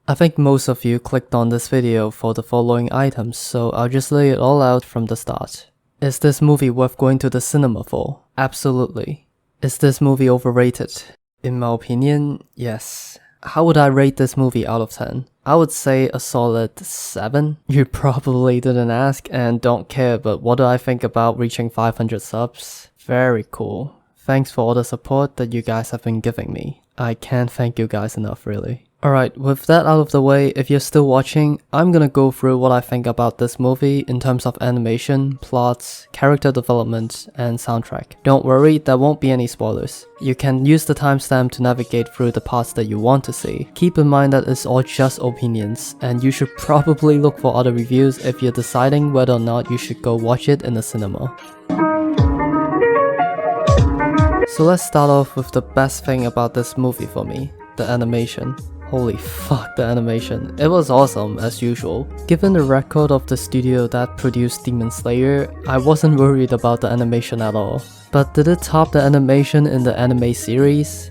I think most of you clicked on this video for the following items, so I'll just lay it all out from the start. Is this movie worth going to the cinema for? Absolutely. Is this movie overrated? In my opinion, yes. How would I rate this movie out of 10? I would say a solid 7. You probably didn't ask and don't care, but what do I think about reaching 500 subs? Very cool. Thanks for all the support that you guys have been giving me. I can't thank you guys enough, really. Alright, with that out of the way, if you're still watching, I'm gonna go through what I think about this movie in terms of animation, plots, character development, and soundtrack. Don't worry, there won't be any spoilers. You can use the timestamp to navigate through the parts that you want to see. Keep in mind that it's all just opinions, and you should probably look for other reviews if you're deciding whether or not you should go watch it in the cinema. So let's start off with the best thing about this movie for me, the animation. Holy fuck, the animation. It was awesome, as usual. Given the record of the studio that produced Demon Slayer, I wasn't worried about the animation at all. But did it top the animation in the anime series?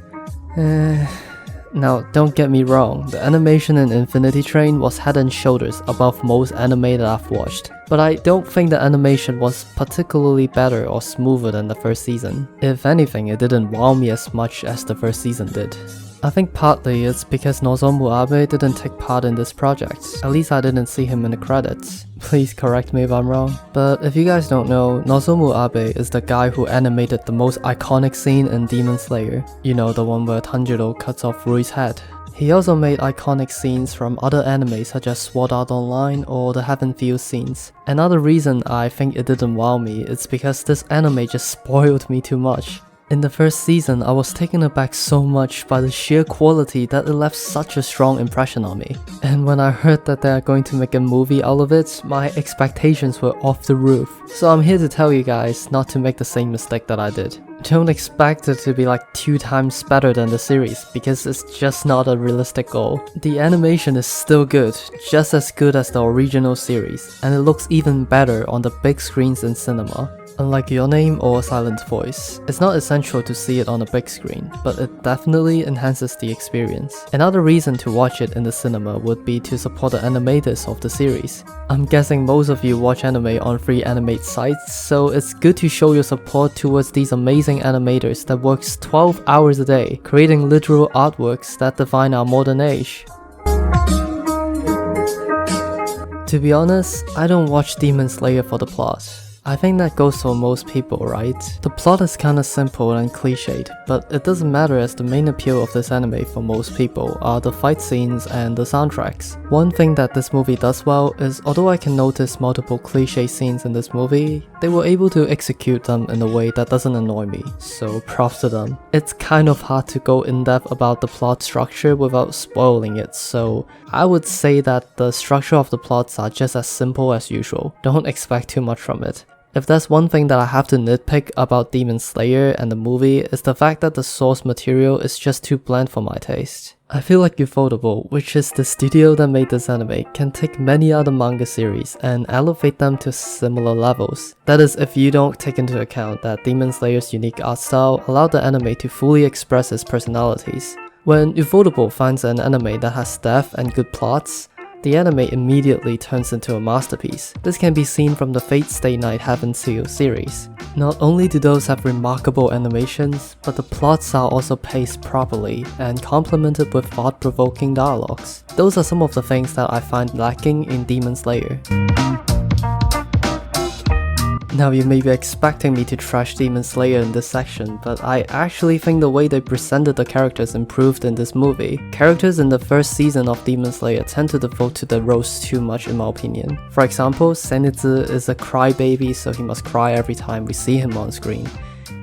Now, don't get me wrong, the animation in Infinity Train was head and shoulders above most anime that I've watched. But I don't think the animation was particularly better or smoother than the first season. If anything, it didn't wow me as much as the first season did. I think partly it's because Nozomu Abe didn't take part in this project. At least I didn't see him in the credits. Please correct me if I'm wrong. But if you guys don't know, Nozomu Abe is the guy who animated the most iconic scene in Demon Slayer. You know, the one where Tanjiro cuts off Rui's head. He also made iconic scenes from other anime such as Sword Art Online or the Heaven Field scenes. Another reason I think it didn't wow me is because this anime just spoiled me too much. In the first season, I was taken aback so much by the sheer quality that it left such a strong impression on me. And when I heard that they are going to make a movie out of it, my expectations were off the roof. So I'm here to tell you guys not to make the same mistake that I did. Don't expect it to be like 2 times better than the series, because it's just not a realistic goal. The animation is still good, just as good as the original series, and it looks even better on the big screens in cinema. Unlike Your Name or Silent Voice, it's not essential to see it on a big screen, but it definitely enhances the experience. Another reason to watch it in the cinema would be to support the animators of the series. I'm guessing most of you watch anime on free animate sites, so it's good to show your support towards these amazing animators that works 12 hours a day, creating literal artworks that define our modern age. To be honest, I don't watch Demon Slayer for the plot. I think that goes for most people, right? The plot is kinda simple and cliched, but it doesn't matter as the main appeal of this anime for most people are the fight scenes and the soundtracks. One thing that this movie does well is, although I can notice multiple cliche scenes in this movie, they were able to execute them in a way that doesn't annoy me, so props to them. It's kind of hard to go in depth about the plot structure without spoiling it, so I would say that the structure of the plots are just as simple as usual. Don't expect too much from it. If there's one thing that I have to nitpick about Demon Slayer and the movie, is the fact that the source material is just too bland for my taste. I feel like Ufotable, which is the studio that made this anime, can take many other manga series and elevate them to similar levels. That is, if you don't take into account that Demon Slayer's unique art style allowed the anime to fully express its personalities. When Ufotable finds an anime that has depth and good plots, the anime immediately turns into a masterpiece. This can be seen from the Fate Stay Night Heaven Seal series. Not only do those have remarkable animations, but the plots are also paced properly and complemented with thought-provoking dialogues. Those are some of the things that I find lacking in Demon Slayer. Now you may be expecting me to trash Demon Slayer in this section, but I actually think the way they presented the characters improved in this movie. Characters in the first season of Demon Slayer tend to devote to the roles too much in my opinion. For example, Zenitsu is a crybaby, so he must cry every time we see him on screen.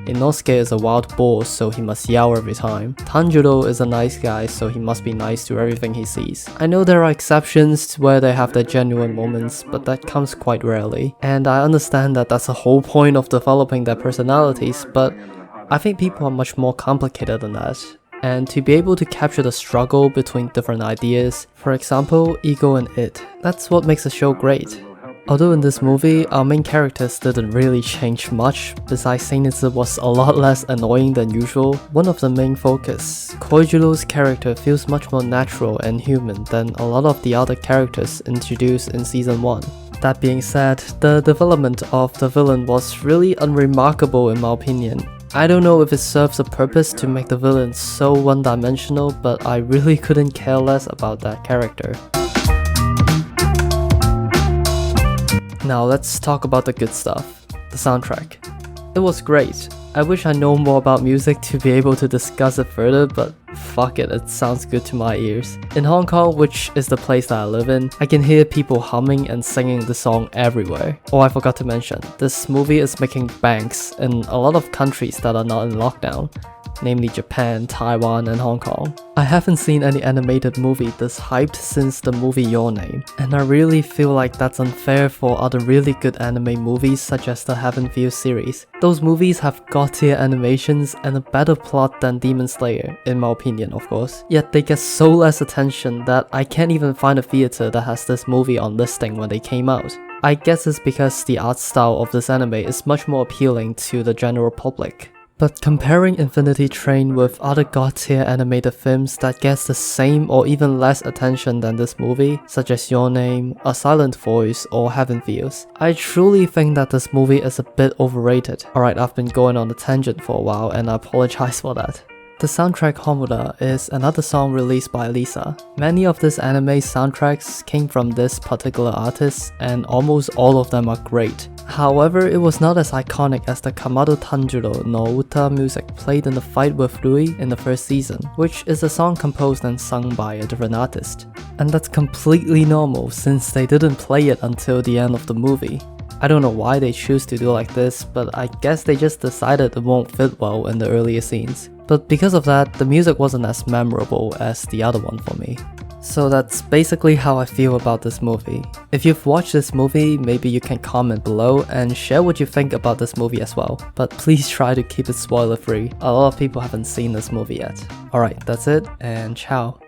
Inosuke is a wild boar, so he must yell every time. Tanjiro is a nice guy, so he must be nice to everything he sees. I know there are exceptions where they have their genuine moments, but that comes quite rarely. And I understand that that's the whole point of developing their personalities, but I think people are much more complicated than that. And to be able to capture the struggle between different ideas, for example, ego and id, that's what makes a show great. Although in this movie, our main characters didn't really change much, besides Seinitsu was a lot less annoying than usual, one of the main focus, Koijuro's character feels much more natural and human than a lot of the other characters introduced in season 1. That being said, the development of the villain was really unremarkable in my opinion. I don't know if it serves a purpose to make the villain so one-dimensional, but I really couldn't care less about that character. Now let's talk about the good stuff, the soundtrack. It was great. I wish I know more about music to be able to discuss it further, but fuck it, it sounds good to my ears. In Hong Kong, which is the place that I live in, I can hear people humming and singing the song everywhere. Oh, I forgot to mention, this movie is making banks in a lot of countries that are not in lockdown, namely Japan, Taiwan, and Hong Kong. I haven't seen any animated movie this hyped since the movie Your Name, and I really feel like that's unfair for other really good anime movies such as the Heaven Feel series. Those movies have god-tier animations and a better plot than Demon Slayer, in my opinion of course, yet they get so less attention that I can't even find a theater that has this movie on listing when they came out. I guess it's because the art style of this anime is much more appealing to the general public. But comparing Infinity Train with other god-tier animated films that gets the same or even less attention than this movie, such as Your Name, A Silent Voice, or Heaven Feels, I truly think that this movie is a bit overrated. Alright, I've been going on a tangent for a while and I apologize for that. The soundtrack Homura is another song released by Lisa. Many of this anime soundtracks came from this particular artist and almost all of them are great. However, it was not as iconic as the Kamado Tanjiro no Uta music played in the fight with Rui in the first season, which is a song composed and sung by a different artist. And that's completely normal since they didn't play it until the end of the movie. I don't know why they choose to do like this, but I guess they just decided it won't fit well in the earlier scenes. But because of that, the music wasn't as memorable as the other one for me. So that's basically how I feel about this movie. If you've watched this movie, maybe you can comment below and share what you think about this movie as well. But please try to keep it spoiler free. A lot of people haven't seen this movie yet. Alright, that's it, and ciao.